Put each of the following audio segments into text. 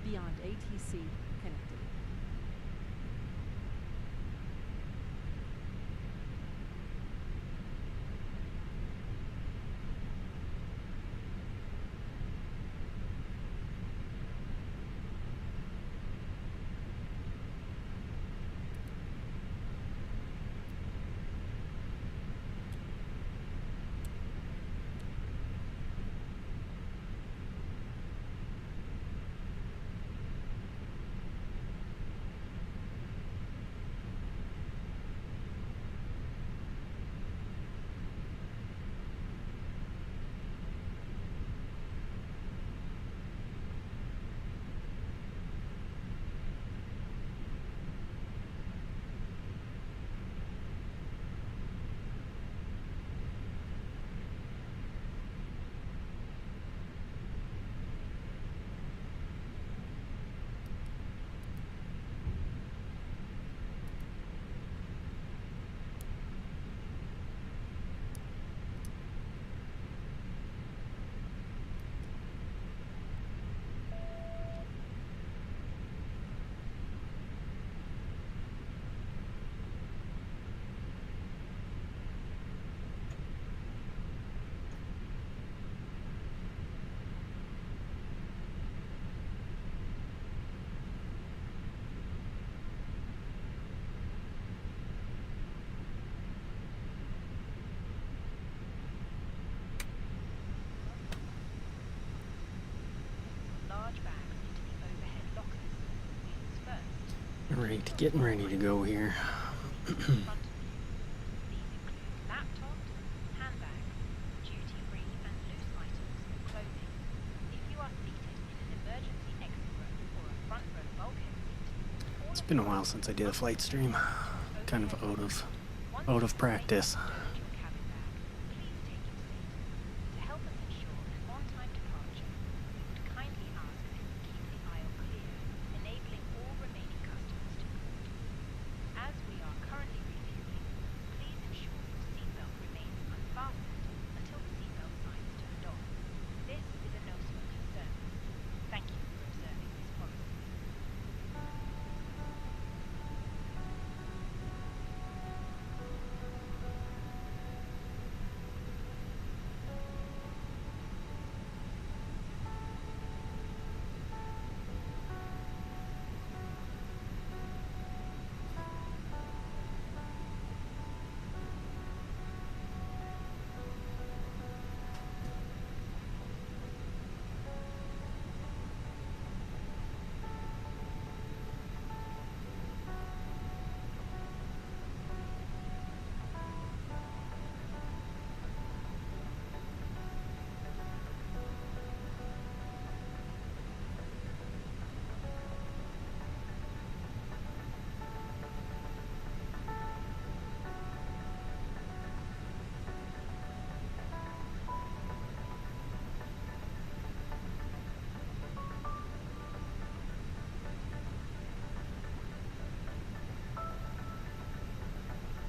beyond ATC connectivity. Alright, getting ready to go here. It's been a while since I did a flight stream. Kind of out of practice.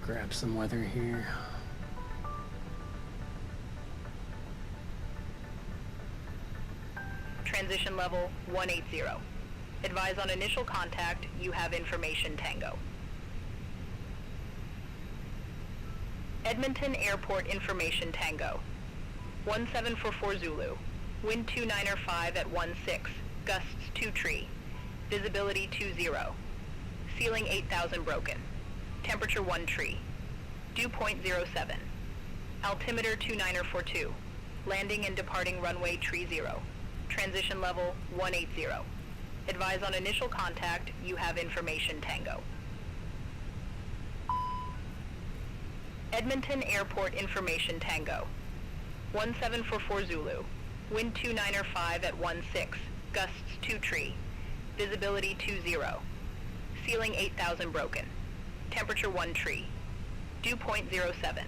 Grab some weather here. Transition level 180. Advise on initial contact, you have information Tango. Edmonton Airport information Tango. 1744 Zulu. Wind 295 at 16. Gusts 2 tree. Visibility 20. Ceiling 8,000 broken. Temperature 1 tree. Dew point 07. Altimeter 2942. Landing and departing runway tree 0. Transition level 180. Advise on initial contact, you have information Tango. Edmonton Airport information Tango. 1744 Zulu. Wind 295 at 16. Gusts 2 tree. Visibility 20. Ceiling 8,000 broken. Temperature 1 tree. Dew point 07.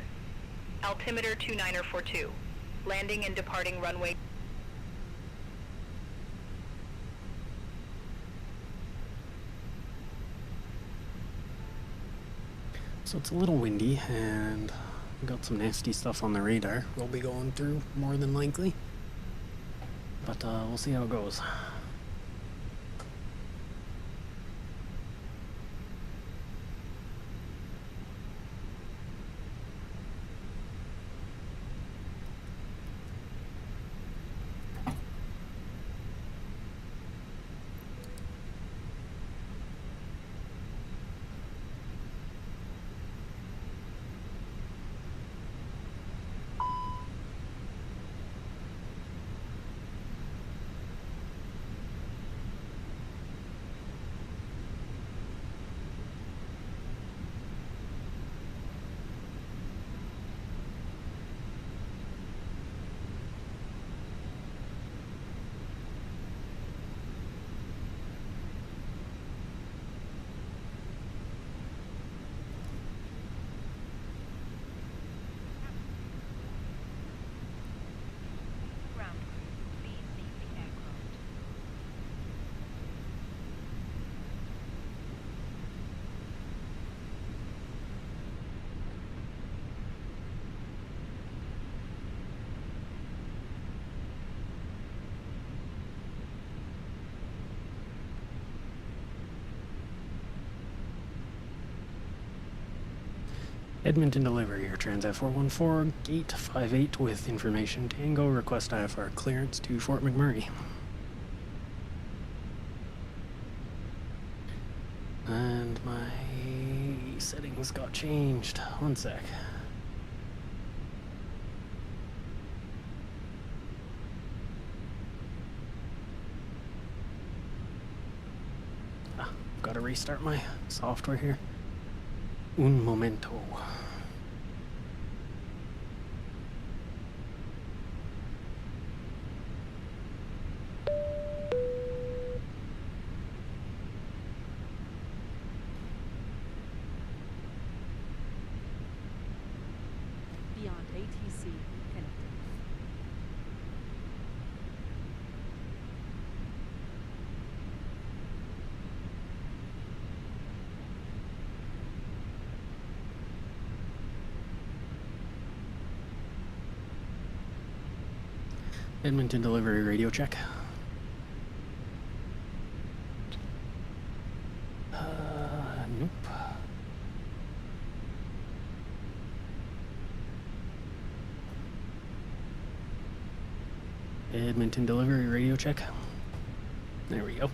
Altimeter 2942. Landing and departing runway. So it's a little windy and we got some nasty stuff on the radar we'll be going through more than likely. But we'll see how it goes. Edmonton delivery, Air Transat 414, gate 58 with information Tango, request IFR clearance to Fort McMurray. And my settings got changed. One sec. Gotta restart my software here. Un momento. Beyond ATC connected. Edmonton delivery radio check. Nope. Edmonton delivery radio check. There we go.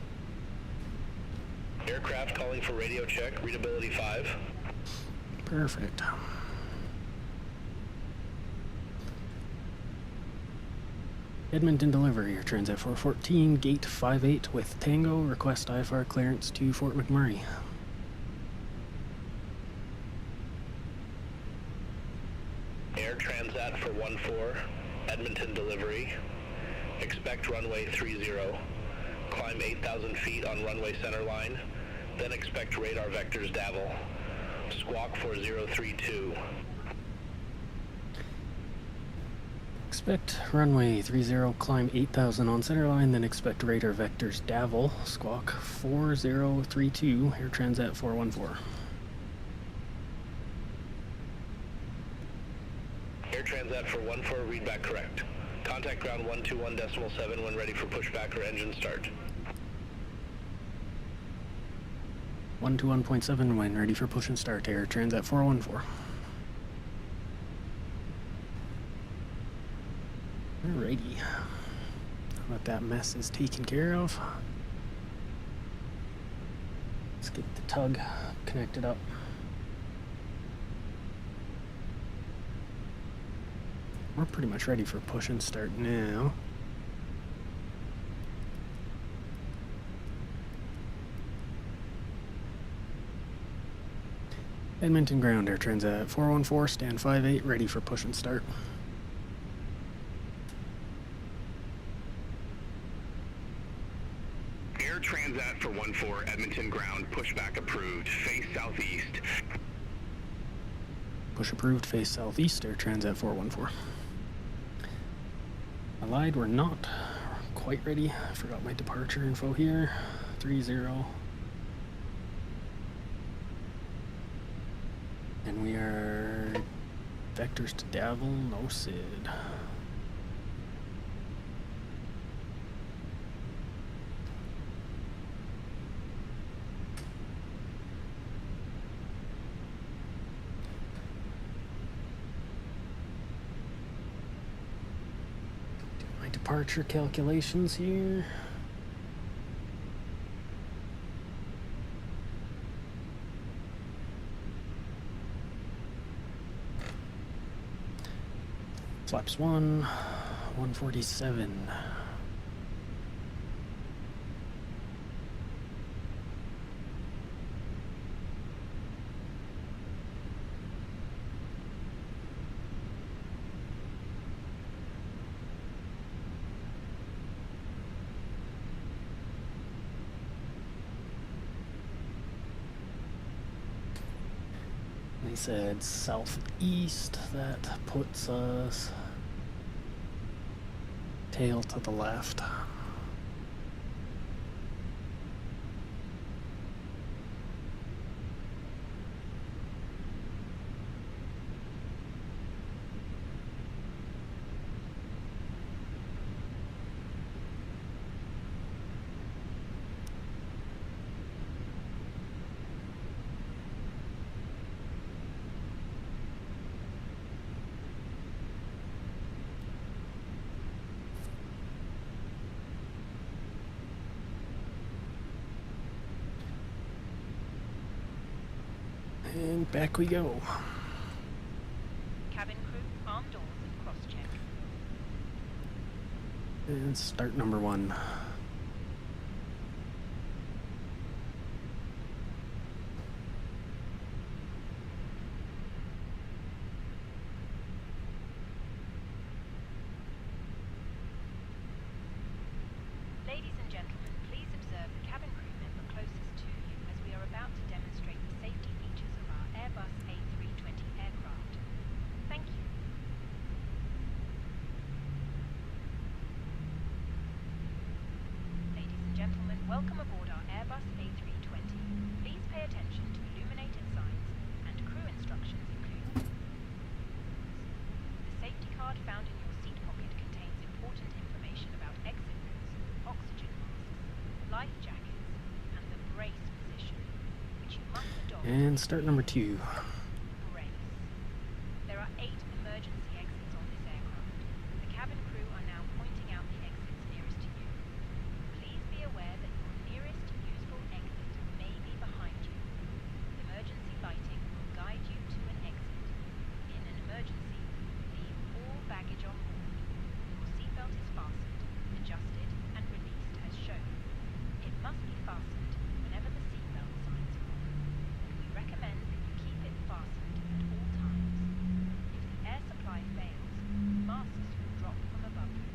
Aircraft calling for radio check, readability 5. Perfect. Edmonton delivery, Air Transat 414, gate 58 with Tango, request IFR clearance to Fort McMurray. Air Transat for 14, Edmonton delivery. Expect runway 30. Climb 8,000 feet on runway center line. Then expect radar vectors Davil. Squawk 4032. Expect runway 30, climb 8,000 on center line, then expect radar vectors Davil, squawk 4032, Air Transat 414. Air Transat for 14, read back correct. Contact ground 121.7 when ready for pushback or engine start. 121.7 when ready for push and start, Air Transat 414. Alrighty. Now that that mess is taken care of, let's get the tug connected up. We're pretty much ready for push and start now. Edmonton ground, Air Transat 414, stand 58, ready for push and start. Air Transat for 14, Edmonton ground, pushback approved, face southeast. Push approved, face southeast, Air Transat 414. I lied, we're not quite ready. I forgot my departure info here. 30. And we are vectors to Davil, no SID. Departure calculations here. Flaps 147. They said southeast, that puts us tail to the left. And back we go. Cabin crew, arm doors and cross-check. And start number 1. Ladies and gentlemen, please observe the cabin crew member closest to you as we are about to demonstrate the safety features of our Airbus A320 aircraft. Thank you. Ladies and gentlemen, welcome aboard our Airbus A320. Please pay attention to illuminated signs and crew instructions include. The safety card found in your seat pocket contains important information about exit routes, oxygen masks, life jackets, and the brace position, which you must adopt. And start number 2. Brace. There are 8 emergency exits on this aircraft. The cabin crew are now pointing out the exits nearest to you. Please be aware that your nearest usable exit may be behind you. Emergency lighting will guide you to an exit. In an emergency, leave all baggage on board. Your seatbelt is fastened, adjusted, and released as shown. It must be fastened whenever the seatbelt signs are on, and we recommend that you keep it fastened at all times. If the air supply fails, masks will drop from above you.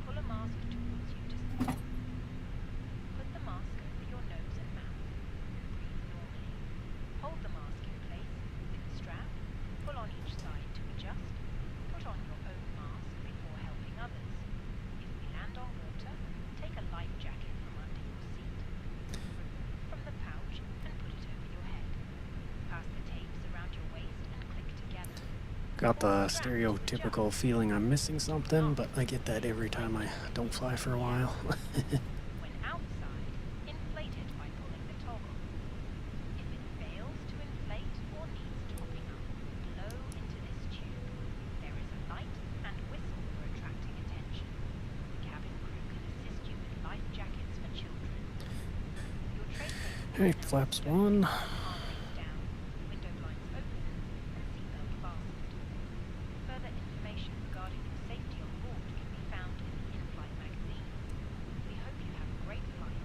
Pull a mask towards you to put the mask over your nose and mouth. Breathe normally. Hold the mask in place with the strap. Pull on each side to adjust. Put on your own mask before helping others. If we land on water, take a life jacket from under your seat. Remove from the pouch and put it over your head. Pass the tapes around your waist and click together. Got the stereotypical feeling I'm missing something, but I get that every time I don't fly for a while. When outside, inflate it by pulling the toggle. If it fails to inflate or needs topping up, blow into this tube. There is a light and whistle for attracting attention. The cabin crew can assist you with life jackets for children. Your tray table Alright, flaps 1. armrests down, window blinds open, and seatbelt fastened. Further information regarding your safety on board can be found in the in-flight magazine. We hope you have a great flight.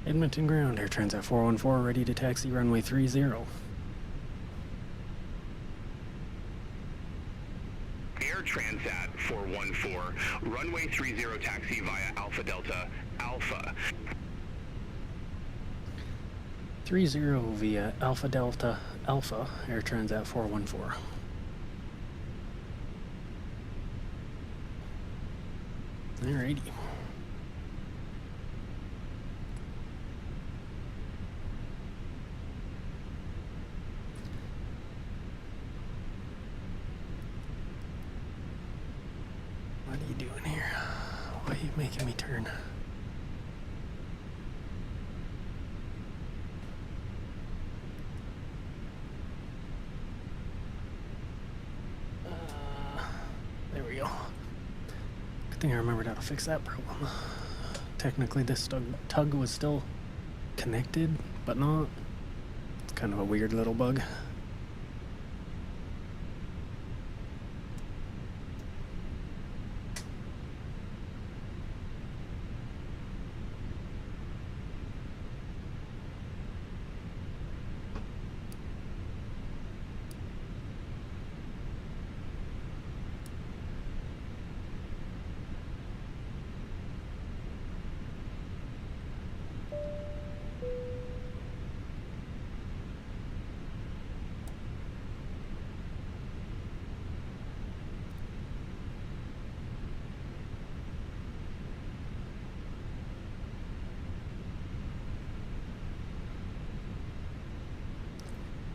Edmonton ground, Air Transat 414, ready to taxi runway 30. Air Transat 414, runway 30 taxi via Alpha Delta Alpha. 30 via Alpha Delta Alpha, Air Transat 414. Alrighty. What are you doing here? Why are you making me turn? There we go. Good thing I remembered how to fix that problem. Technically this tug was still connected, but not. It's kind of a weird little bug.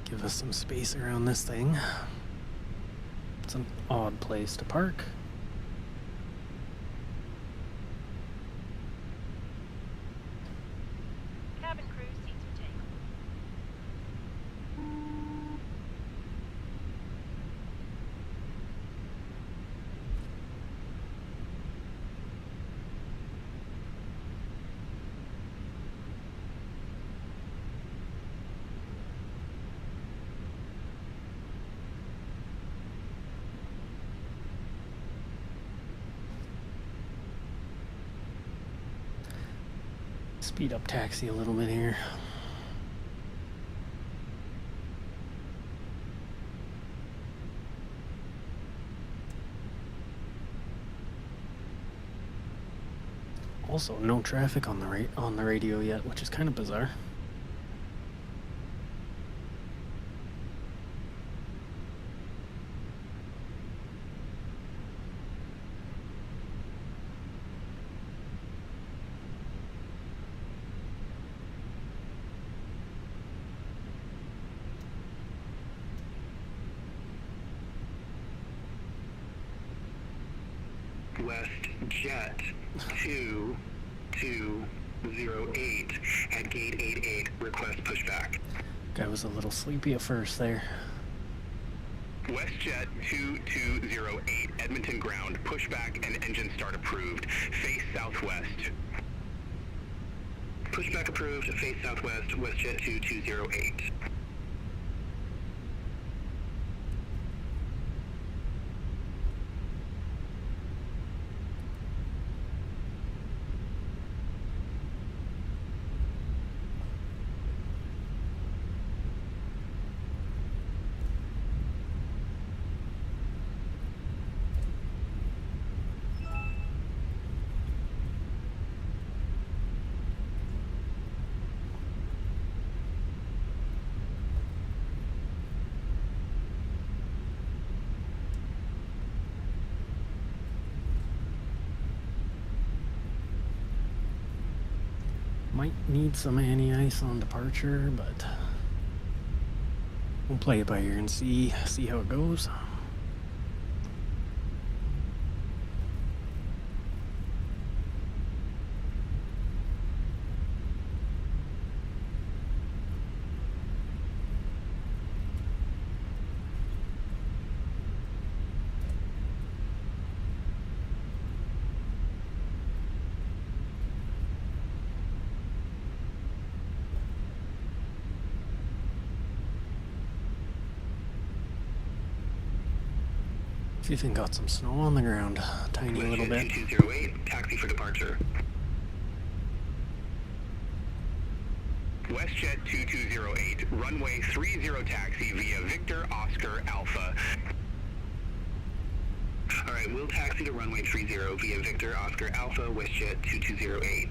Give us some space around this thing. It's an odd place to park. Cabin crew, seats for takeoff. Speed up taxi a little bit here. Also, no traffic on the radio yet, which is kind of bizarre. West Jet 2208 at gate 88, request pushback. Guy was a little sleepy at first there. WestJet 2208, Edmonton ground, pushback and engine start approved, face southwest. Pushback approved, face southwest, WestJet 2208. Might need some anti-ice on departure, but we'll play it by ear and see how it goes. If you think got some snow on the ground, tiny little bit. 2208, taxi for departure. WestJet 2208, runway 30 taxi via Victor Oscar Alpha. Alright, we'll taxi to runway 30 via Victor Oscar Alpha, WestJet 2208.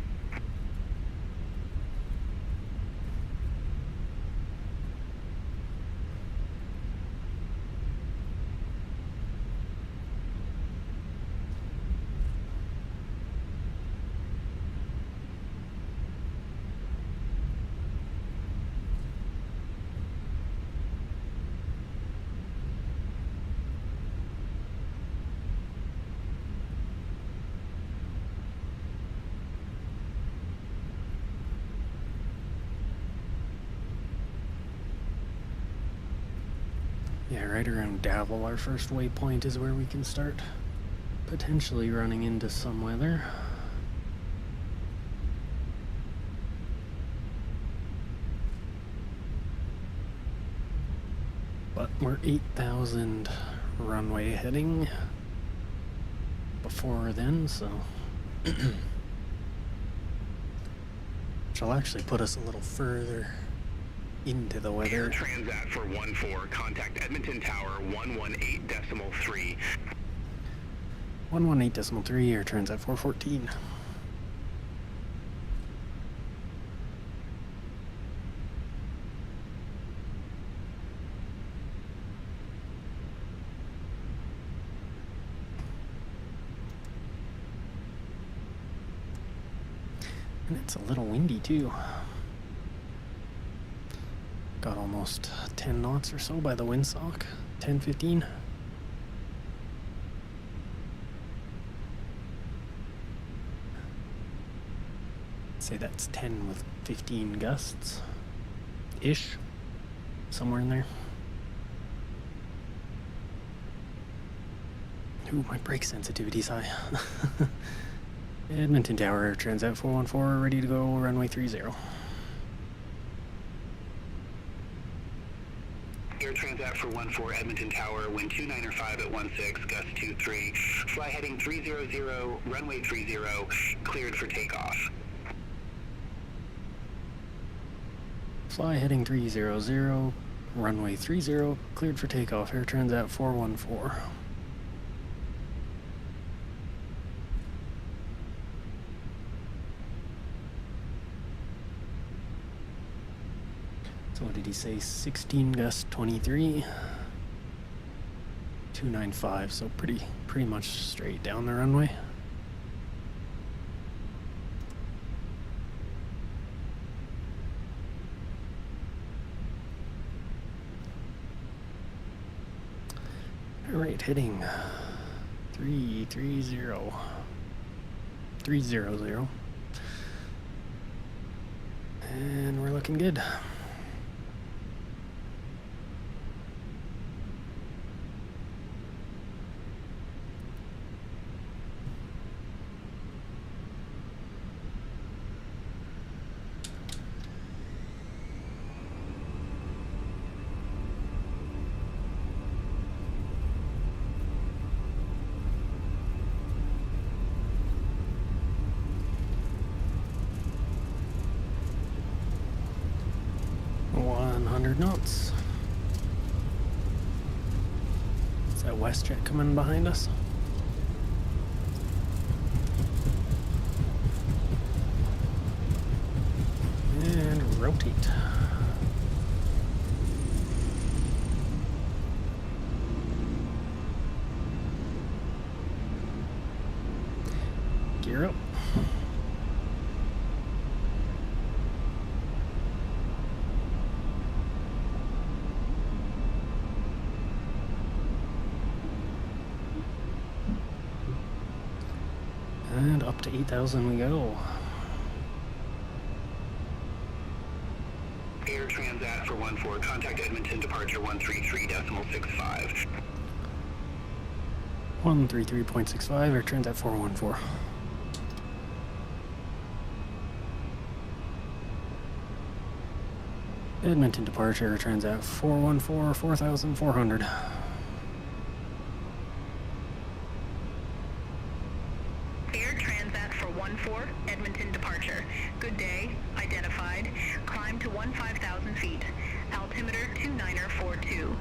Yeah, right around Davil, our first waypoint is where we can start potentially running into some weather. But we're 8,000 runway heading before then, so which will actually put us a little further into the weather. Air Transat for 14, contact Edmonton Tower 118.3. 118.3, Air Transat 414. And it's a little windy too. Got almost 10 knots or so by the windsock. 10, 15. Say that's 10 with 15 gusts. Ish. Somewhere in there. Ooh, my brake sensitivity's high. Edmonton Tower, Air Transat 414, ready to go, runway 30. Air Transat for 14, Edmonton Tower, wind 295 at 16, gust 23, fly heading 300, runway 30, cleared for takeoff. Fly heading 300, runway 30, cleared for takeoff, Air Transat 414. So what did he say? 16 gust 23, 295. So pretty much straight down the runway. All right, heading 300, and we're looking good. Knots. Is that WestJet coming behind us? And rotate. Gear up. And up to 8,000 we go. Air Transat for 14, contact Edmonton, departure 133.65. 133.65, Air Transat 414. Edmonton departure, Air Transat 414, 4,400. Edmonton departure. Good day. Identified. Climb to 15,000 feet. Altimeter 2942.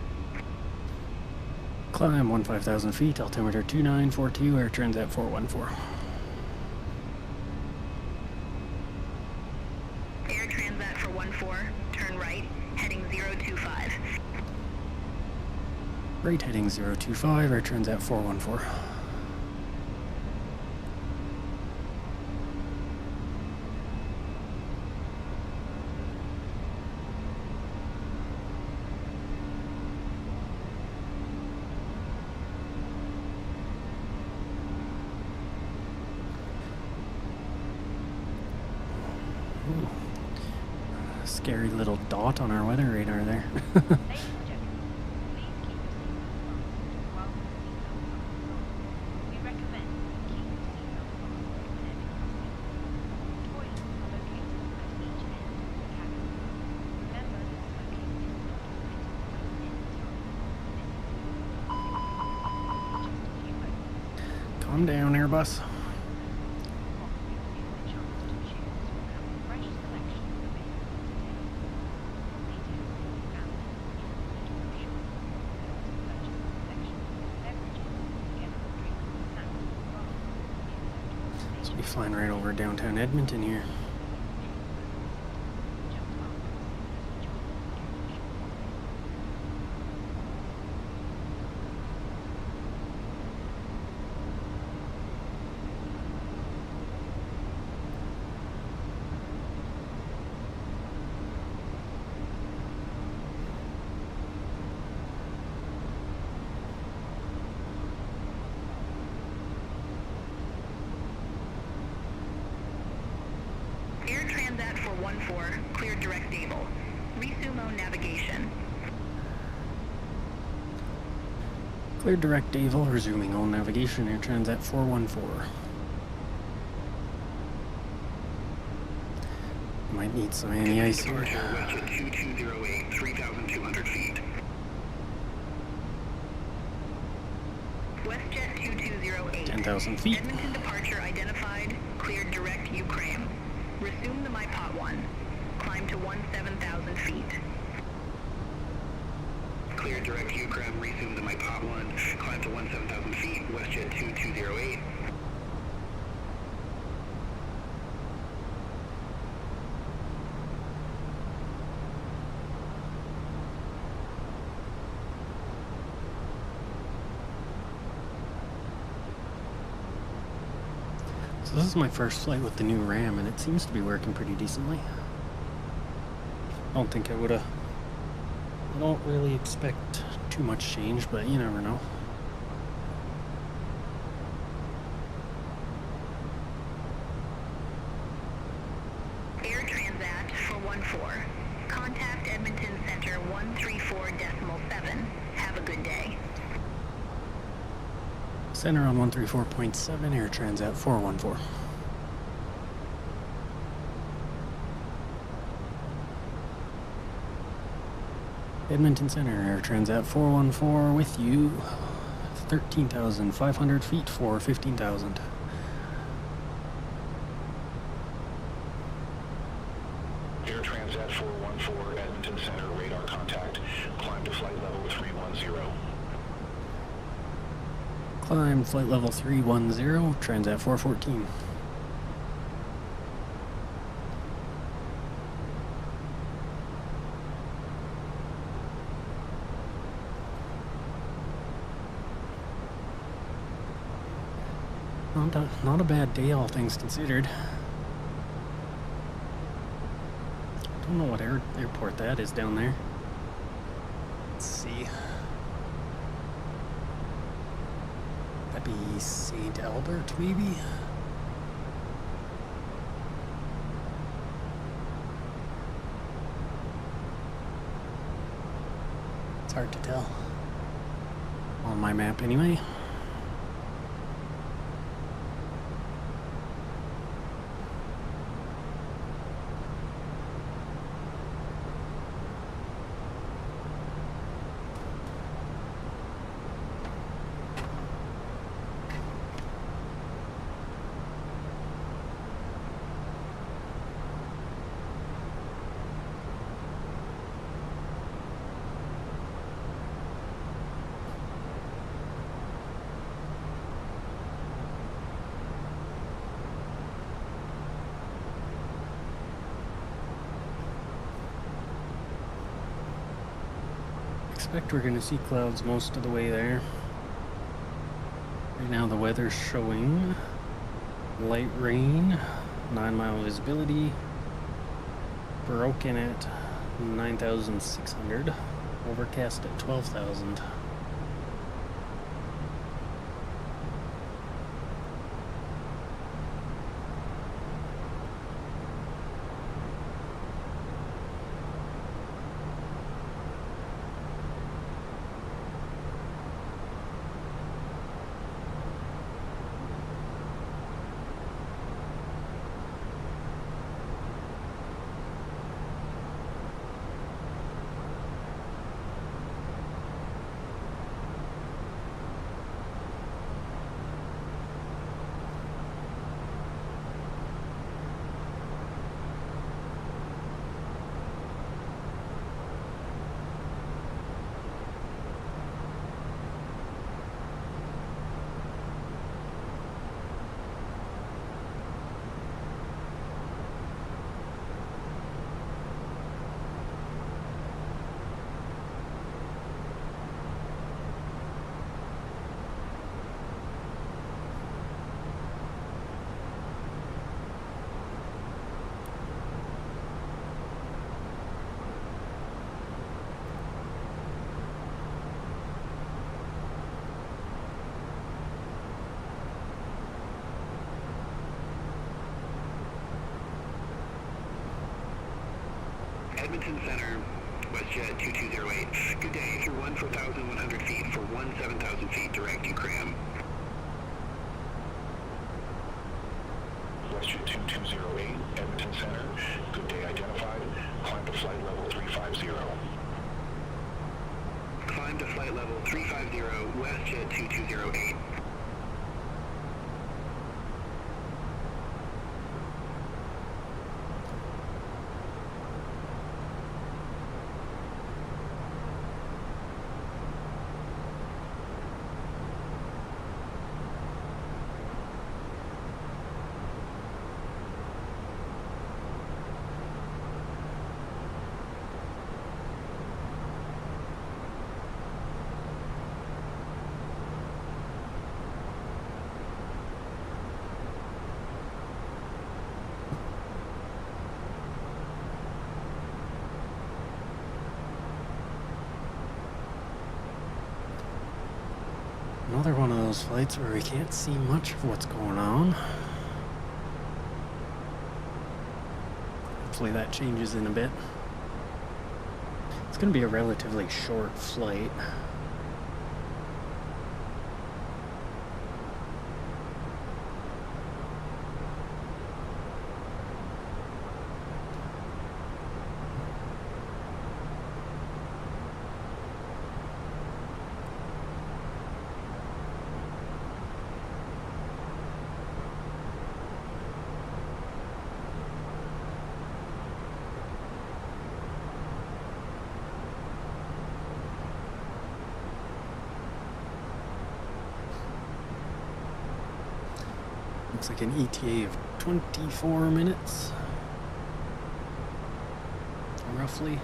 Climb 15,000 feet, altimeter 2942, Air Transat 414. Air Transat for 14, turn right, heading 025. Right heading 025, Air Transat 414. Scary little dot on our weather radar there. Calm down, Airbus. So we'll be flying right over downtown Edmonton here. Air Transat for 14, clear direct Able. Resume on navigation. Clear direct Able, resuming all navigation, Air Transat 414. Might need some anti-ice here. WestJet 2208, 3,200 feet. WestJet 2208. 10,000 feet. Edmonton departure identified, cleared direct Ukraine. Resume the MyPot 1. Climb to 17,000 feet. Graham, resume to my pot 1, climb to 17,000 feet, WestJet 2208. So this is my first flight with the new RAM, and it seems to be working pretty decently. I don't think I would have... I don't really expect too much change, but you never know. Air Transat for 14. Contact Edmonton Center 134.7. Have a good day. Center on 134.7, Air Transat 414. Edmonton Center, Air Transat 414 with you. 13,500 feet for 15,000. Air Transat 414, Edmonton Center, radar contact. Climb to flight level 310. Climb flight level 310, Transat 414. Not a bad day, all things considered. Don't know what airport that is down there. Let's see. That'd be St. Albert, maybe? It's hard to tell. On my map, anyway. Expect we're going to see clouds most of the way there. Right now the weather's showing light rain, 9-mile visibility, broken at 9,600, overcast at 12,000. Edmonton Center, WestJet 2208. Good day, if you're 4,100 feet for 7,000 feet, direct Ukraine. WestJet 2208, Edmonton Center, good day identified, climb to flight level 350. Climb to flight level 350, WestJet 2208. Another one of those flights where we can't see much of what's going on. Hopefully that changes in a bit. It's going to be a relatively short flight. Looks like an ETA of 24 minutes, roughly.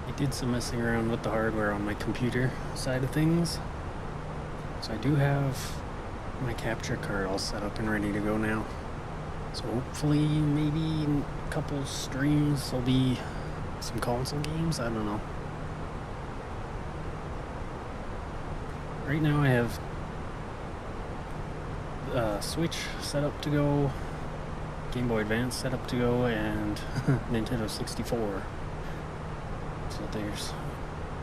I did some messing around with the hardware on my computer side of things. So I do have my capture card all set up and ready to go now. So hopefully maybe in a couple streams there'll be some console games, I don't know. Right now I have Switch set up to go, Game Boy Advance set up to go, and Nintendo 64. So there's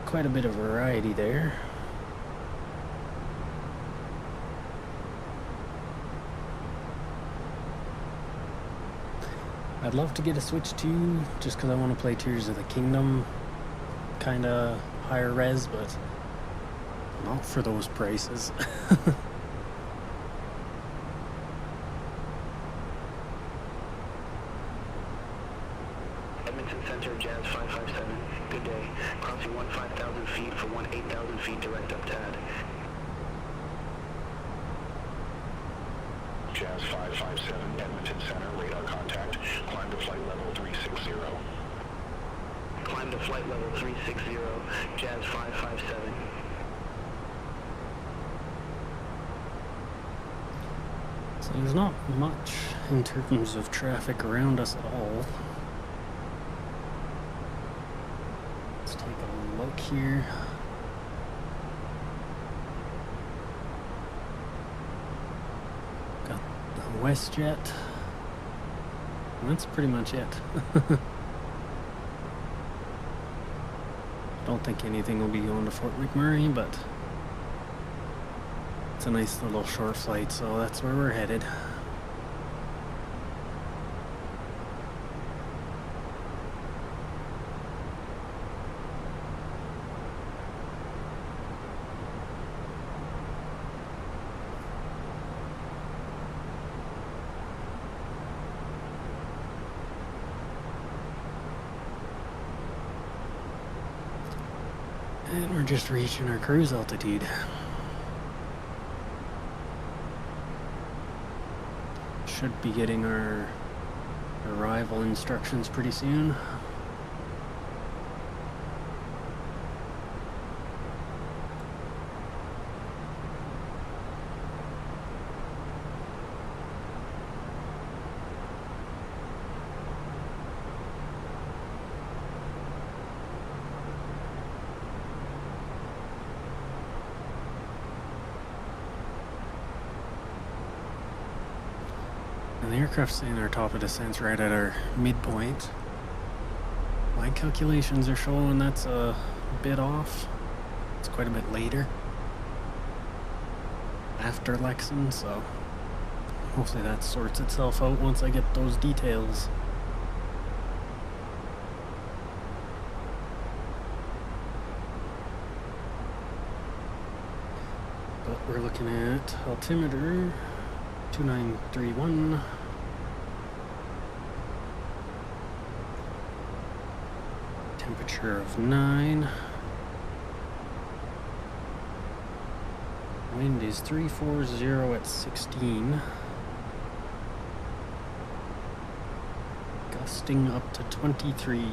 quite a bit of variety there. I'd love to get a Switch 2 just because I want to play Tears of the Kingdom kind of higher res, but not for those prices. Edmonton Center, Jazz 557. Good day. Crossing 15,000 feet for 8,000 feet direct up TAD. Jazz 557, Edmonton Center, radar contact. Climb to flight level 360. Climb to flight level 360, Jazz 557. So there's not much in terms of traffic around us at all. Let's take a look here. Got the WestJet. And that's pretty much it. Don't think anything will be going to Fort McMurray, but it's a nice little short flight, so that's where we're headed. And we're just reaching our cruise altitude. Should be getting our arrival instructions pretty soon. And the aircraft's saying our top of descent's right at our midpoint. My calculations are showing that's a bit off. It's quite a bit later after Lexington, so hopefully that sorts itself out once I get those details. But we're looking at altimeter 2931. Temperature of 9. Wind is 340 at 16. Gusting up to 23.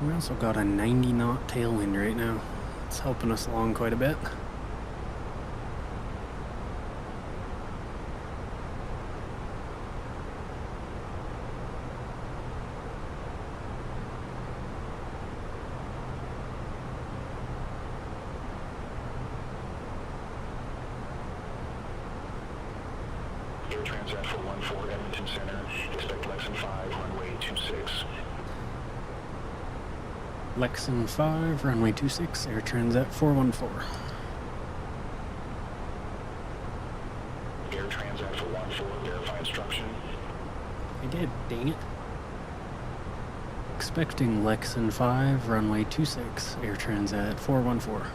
We also got a 90 knot tailwind right now. It's helping us along quite a bit. Air Transat 414 Edmonton Center. Expect Lexington 5, runway 26. Lexington 5, runway 26, Air Transat 414. Air Transat 414, verify instruction. I did, dang it. Expecting Lexington 5, runway 26, Air Transat 414.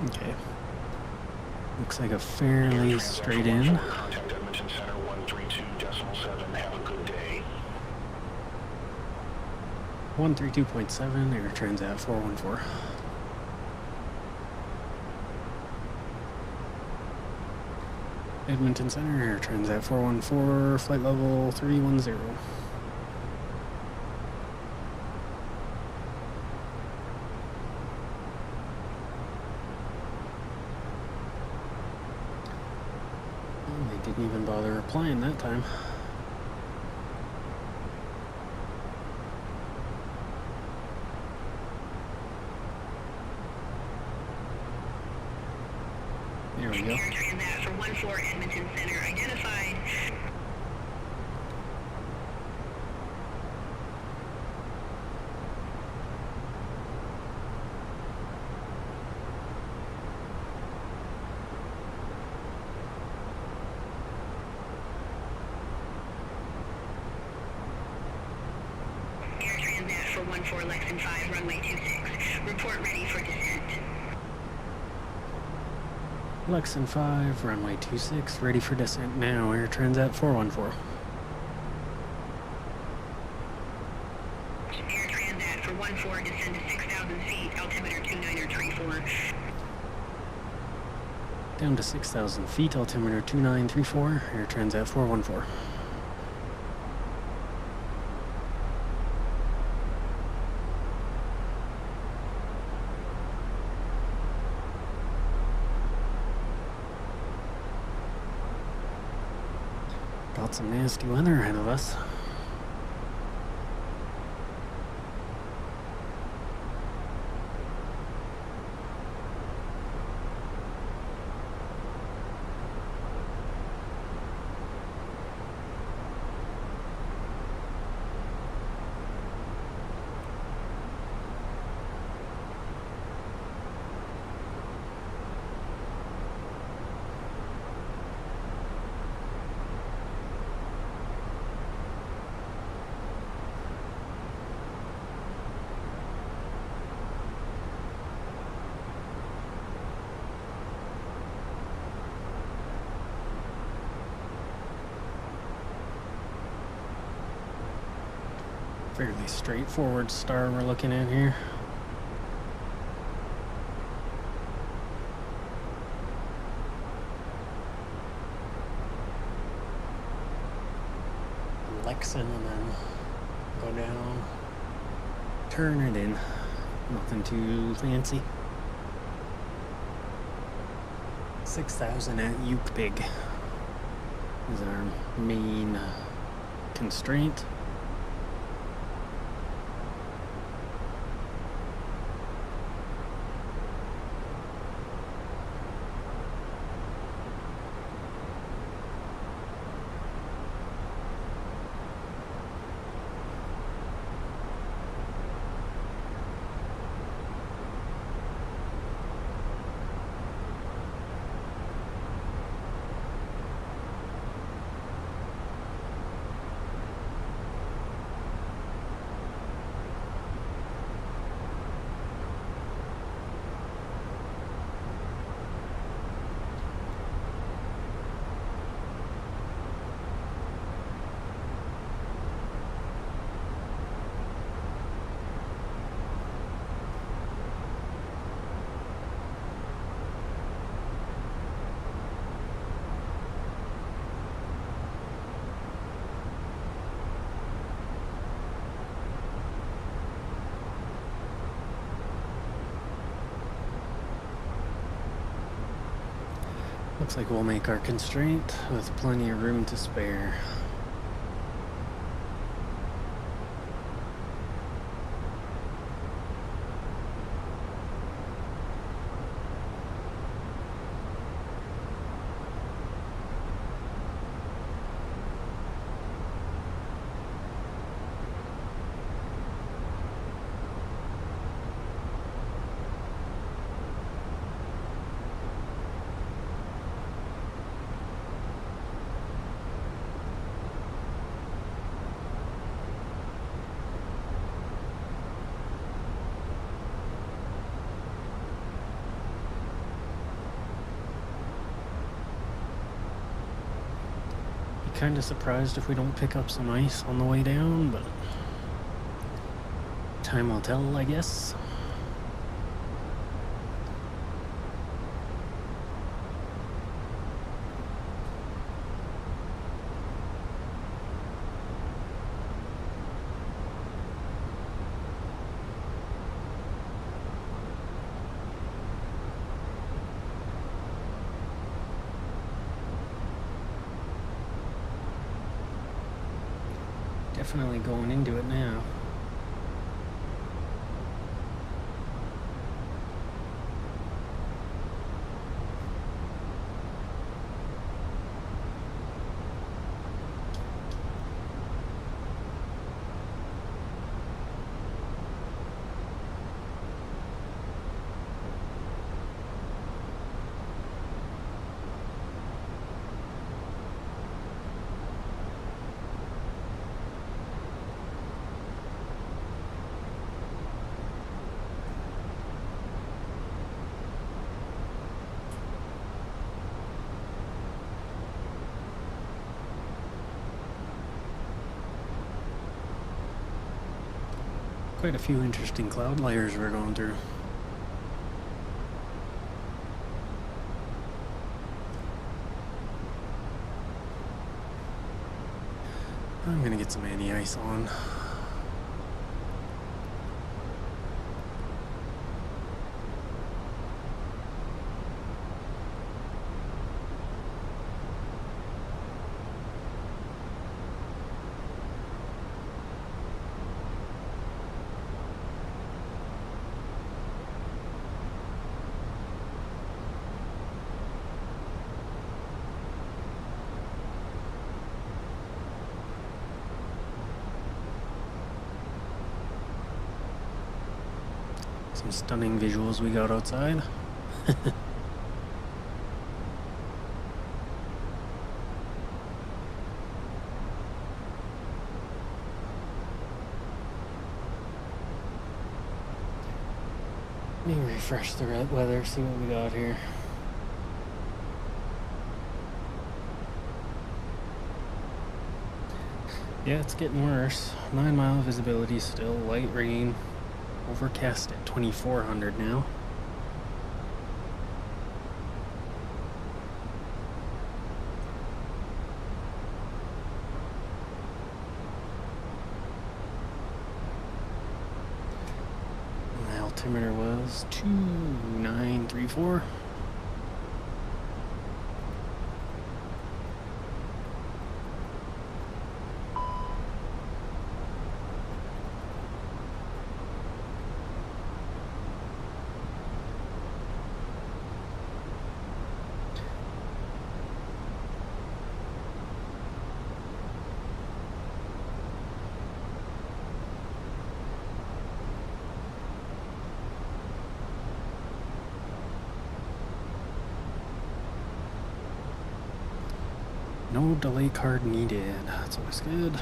Okay. Looks like a fairly straight in. Contact Edmonton Center 132.7. Have a good day. 132.7, Air Transat 414. Edmonton Center, Air Transat 414, flight level 310. They didn't even bother replying that time. There we go. Air Transat for 14 Edmonton Center identified. Air Transat for 14 Lexington 5, runway 26. Report ready for descent. Lexington 5, runway 26, ready for descent now, Air Transat 414. Air Transat for 14 descend to 6,000 feet, altimeter 2934. Down to 6,000 feet, altimeter 2934, Air Transat 414. Got some nasty weather ahead of us. Fairly straightforward star we're looking at here. Lexin and then go down, turn it in. Nothing too fancy. 6,000 at Ukebig is our main constraint. Looks like we'll make our constraint with plenty of room to spare. Kind of surprised if we don't pick up some ice on the way down, but time will tell, I guess. Definitely going into it now. Quite a few interesting cloud layers we're going through. I'm gonna get some anti-ice on. Some stunning visuals we got outside. Let me refresh the weather, see what we got here. Yeah, it's getting worse. 9-mile visibility still, light rain. Overcast at 2400 now. And the altimeter was 2934. No delay card needed. That's always good.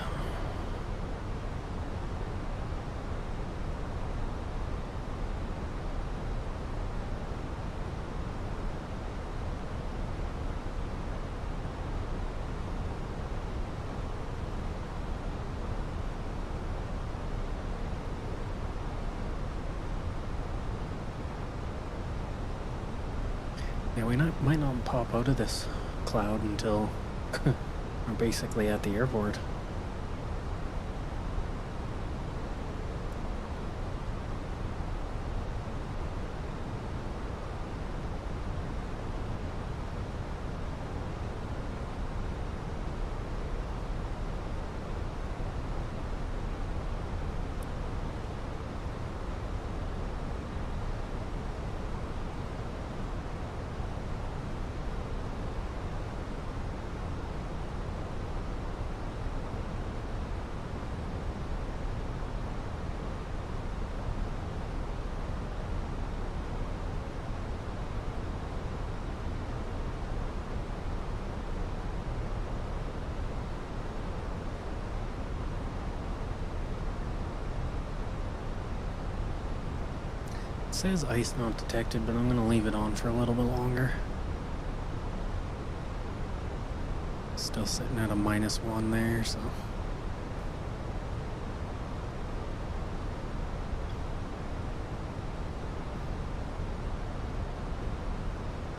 Yeah, we might not pop out of this cloud until we're basically at the airport. It says ice not detected, but I'm gonna leave it on for a little bit longer. Still sitting at a -1 there, so.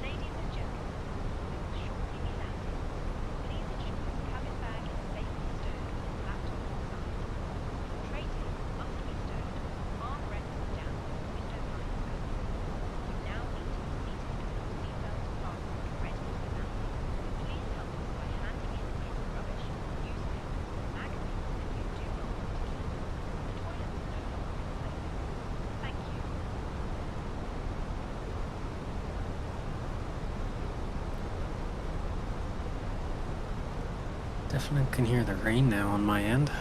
Ladies and gentlemen, we will shortly be landing. Please ensure your cabin bag is safely stowed with its laptop inside. Tray table must be stowed, armrests down, window blinds open. You now need to be seated with your seatbelt fastened ready for landing. Please help us by handing in any rubbish, newspapers, magazines that you do not want to keep. The toilets are no longer in place. Thank you. Definitely can hear the rain now on my end.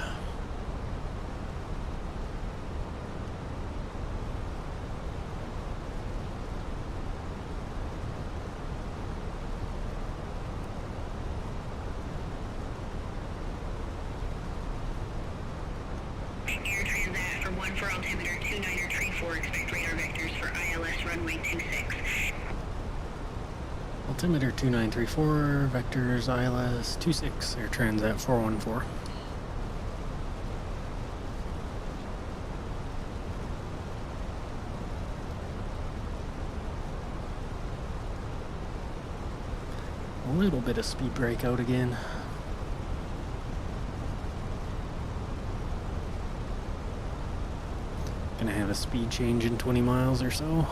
Air Transat for 1 for altimeter 2934, expect radar vectors for ILS runway 26. Altimeter 2934, vectors ILS 26, Air Transat 414. A little bit of speed brake out again. Gonna have a speed change in 20 miles or so.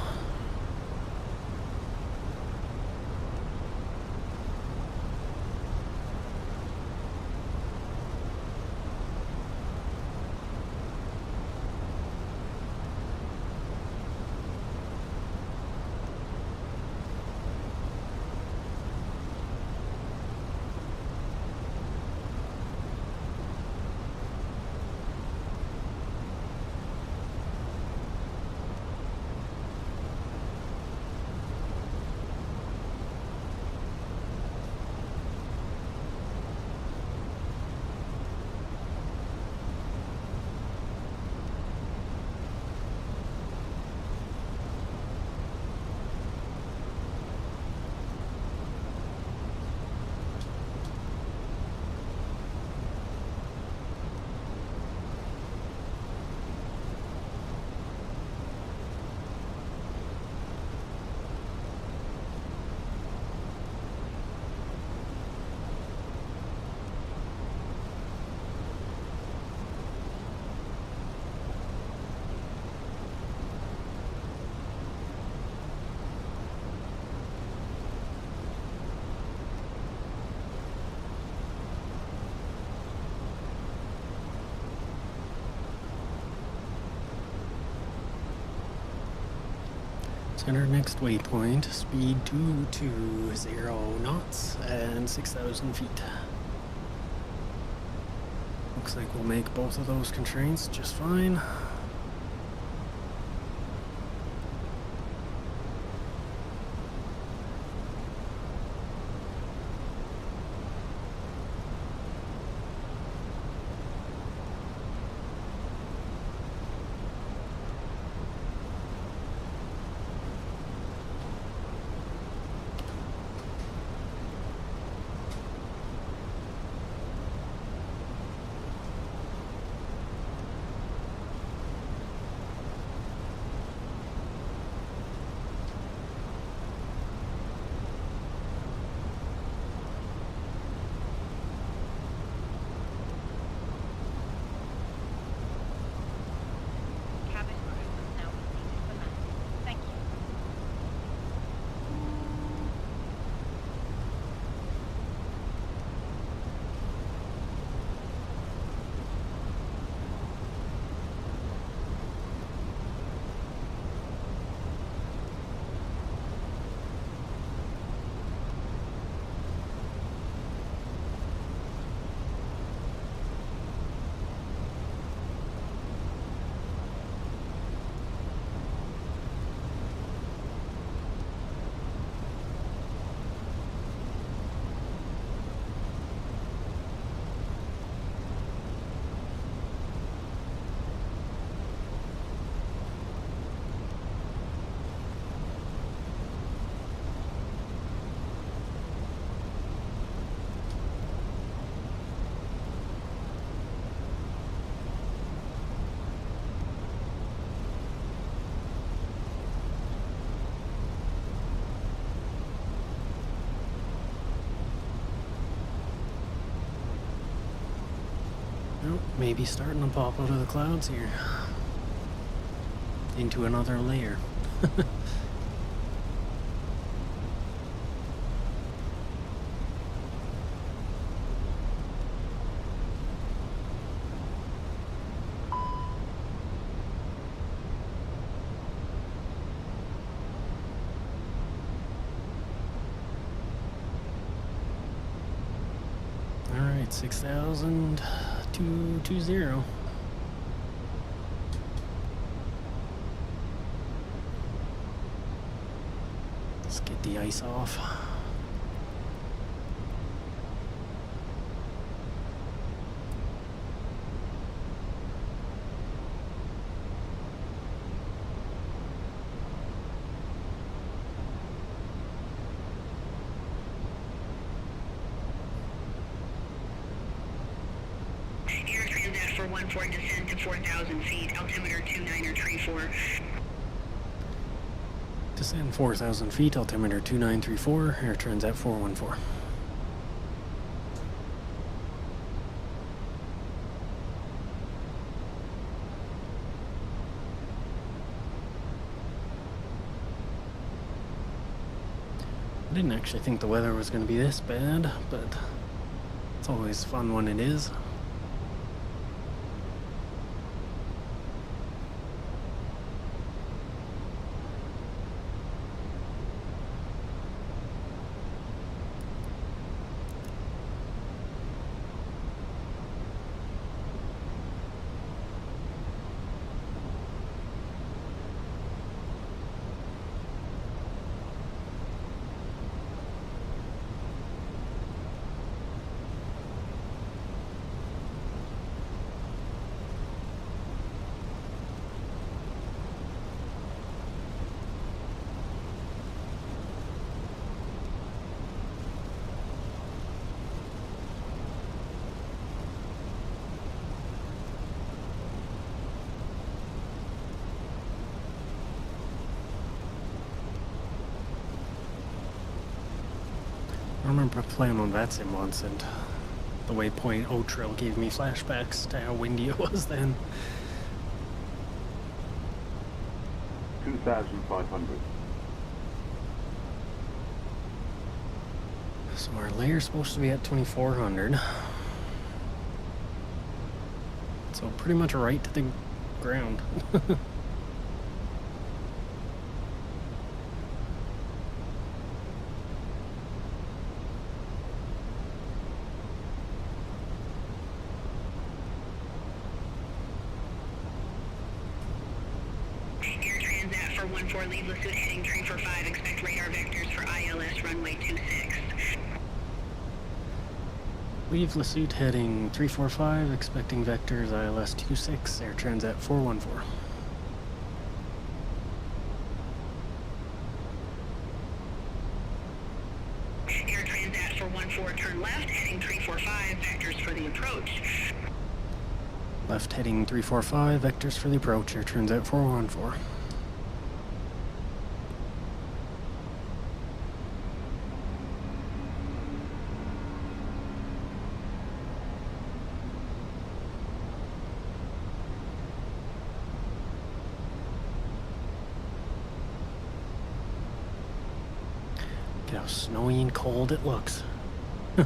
Center next waypoint, speed 220 knots and 6,000 feet. Looks like we'll make both of those constraints just fine. Cabin crew must now be seated for landing. Thank you. Nope, maybe starting to pop out of the clouds here. Into another layer. Alright, 6,220. Let's get the ice off. Air Transat 414, descend to 4,000 feet, altimeter 2934. Descend 4,000 feet, altimeter 2934, Air Transat 414. I didn't actually think the weather was going to be this bad, but it's always fun when it is. I remember playing on that sim once, and the waypoint O-Trail gave me flashbacks to how windy it was then. 2,500. So our layer's supposed to be at 2,400. So pretty much right to the ground. 1-4, leave Lasut heading 345, expect radar vectors for ILS runway 26. Leave Lasut heading 345, expecting vectors ILS 26, Air Transat 414. Air Transat 414, turn left, heading 345, vectors for the approach. Left heading 345, vectors for the approach, Air Transat 414. Look how snowy and cold it looks. Air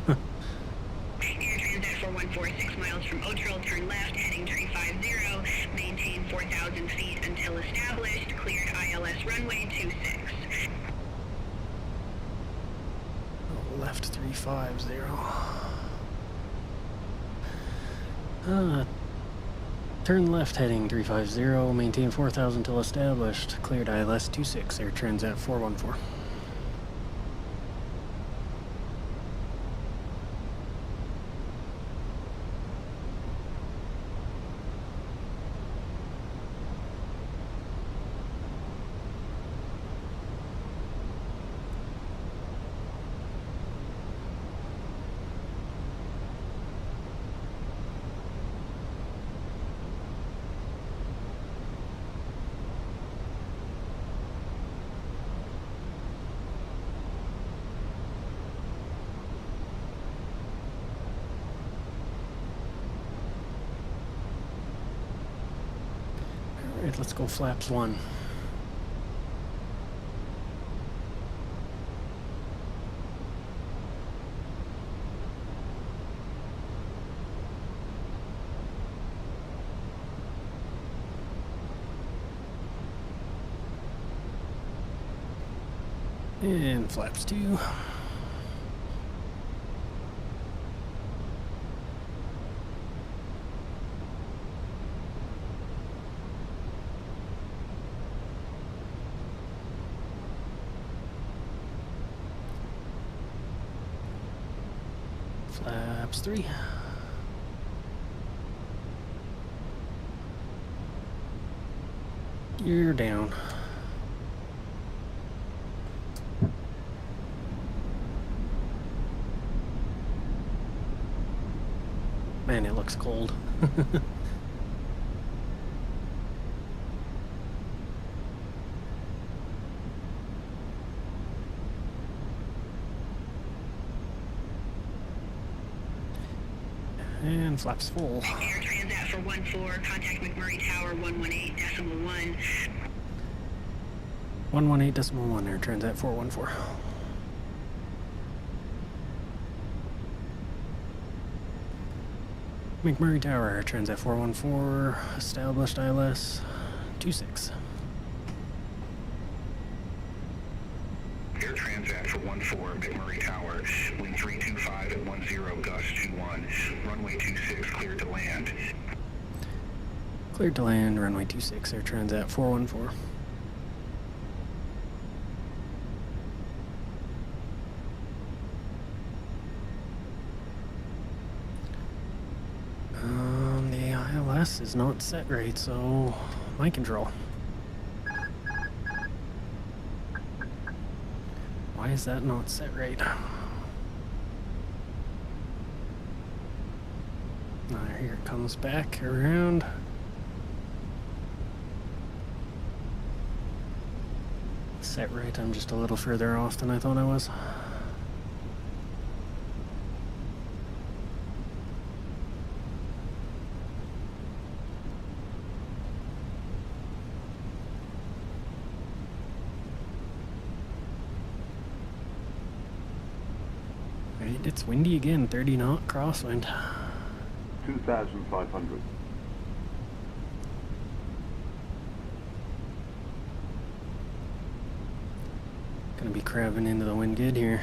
Transat 414, 6 miles from Otril, turn left, heading 350, maintain 4,000 feet until established, cleared ILS runway 26. Left 350. Turn left heading 350, maintain 4,000 till established, cleared ILS 26, Air Transat 414. Alright, let's go flaps 1. And flaps 2. Flaps 3. You're down. Man, it looks cold. And flaps full. Air Transat for 14, contact McMurray Tower 118.1. 118.1, Air Transat 414. McMurray Tower, Air Transat 414, established ILS 26. Air Transat for 14, McMurray Tower, wind 325 at 10, gust 21, runway 26, cleared to land. Cleared to land, runway 26, Air Transat 414. The ILS is not set right, so mind control. Why is that not set right? Here it comes back around. Set right, I'm just a little further off than I thought I was. Right, it's windy again, 30 knot crosswind. 2,500. Gonna be crabbing into the wind good here.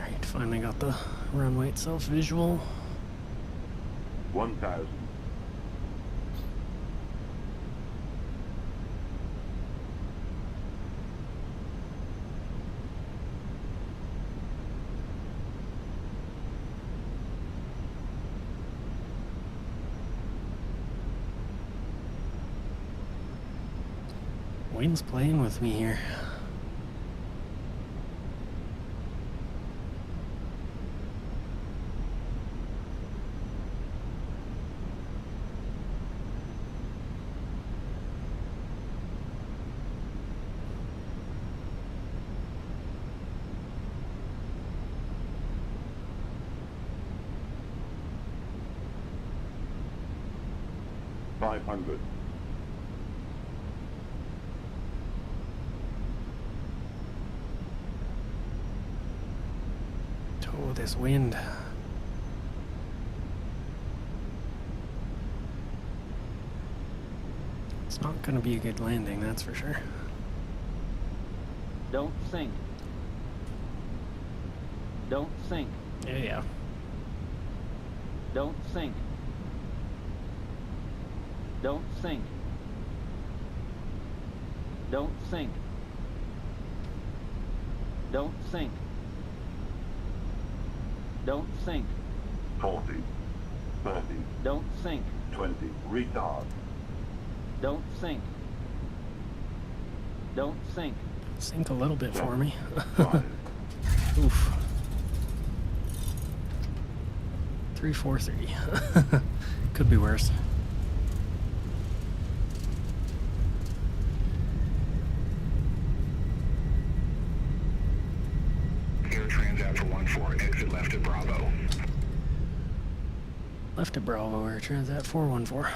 Alright, finally got the runway itself visual. 1,000. Wind's playing with me here. $500. Oh, this wind. It's not gonna be a good landing, that's for sure. Don't sink. Don't sink. Yeah. Don't sink. Don't sink. Don't sink. Don't sink. Don't sink. 40. 30. Don't sink. 20. Retard. Don't sink. Don't sink. Sink a little bit for me. 5. Oof. 343. Could be worse. Air Transat for 14, exit left at Bravo. Left at Bravo, Air Transat 414.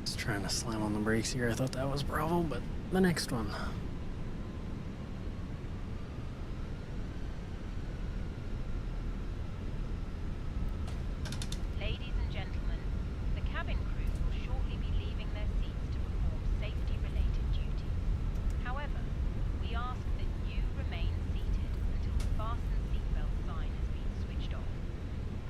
Just trying to slam on the brakes here. I thought that was Bravo, but the next one. Ladies and gentlemen, the cabin crew will shortly be leaving their seats to perform safety-related duties. However, we ask that you remain seated until the fasten seatbelt sign has been switched off.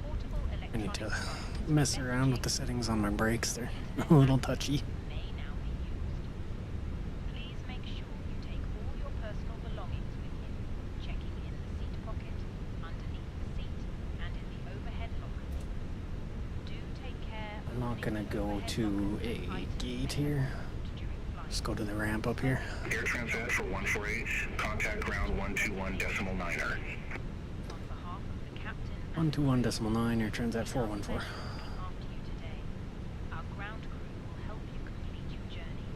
Portable I electronic need to devices mess around with the settings on my brakes. They're a little touchy. may now be used. Please make sure you take all your personal belongings with you, checking in the seat pocket, underneath the seat, and in the overhead lockers. Do take care of I'm not gonna any go overhead to lockers a with items gate they here. hold during flight. Just go to the ramp up here. Air Transat for 148, contact ground 121.9er. On behalf of the captain and 121.9, Air Transat 414. after you today, our ground crew will help you complete your journey.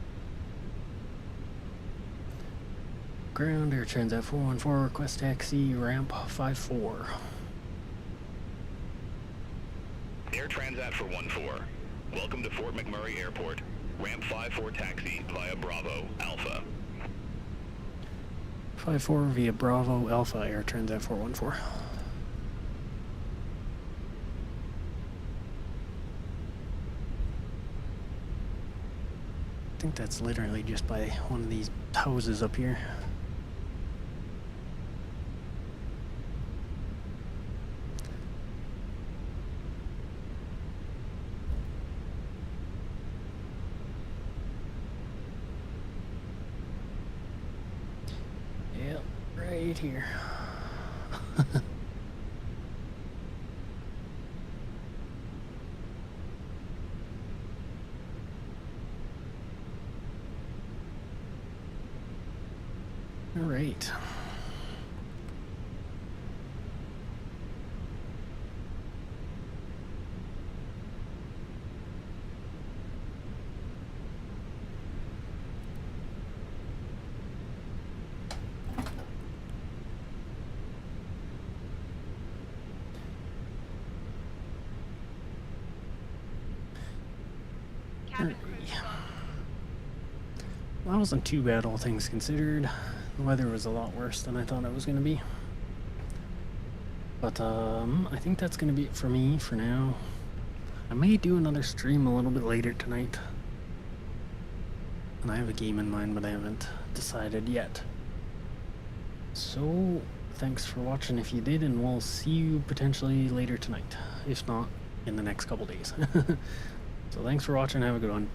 Ground, Air Transat 414, request taxi, ramp 54. Air Transat for 14, welcome to Fort McMurray Airport. Ramp 54 taxi via Bravo, Alpha. 54 via Bravo, Alpha, Air Transat 414. I think that's literally just by one of these houses up here. Yep, right here. All right. Cabin crew Alright. starting. Well, that wasn't too bad, all things considered. The weather was a lot worse than I thought it was going to be. But, I think that's going to be it for me for now. I may do another stream a little bit later tonight. And I have a game in mind, but I haven't decided yet. So, thanks for watching if you did, and we'll see you potentially later tonight, if not in the next couple days. So thanks for watching, have a good one.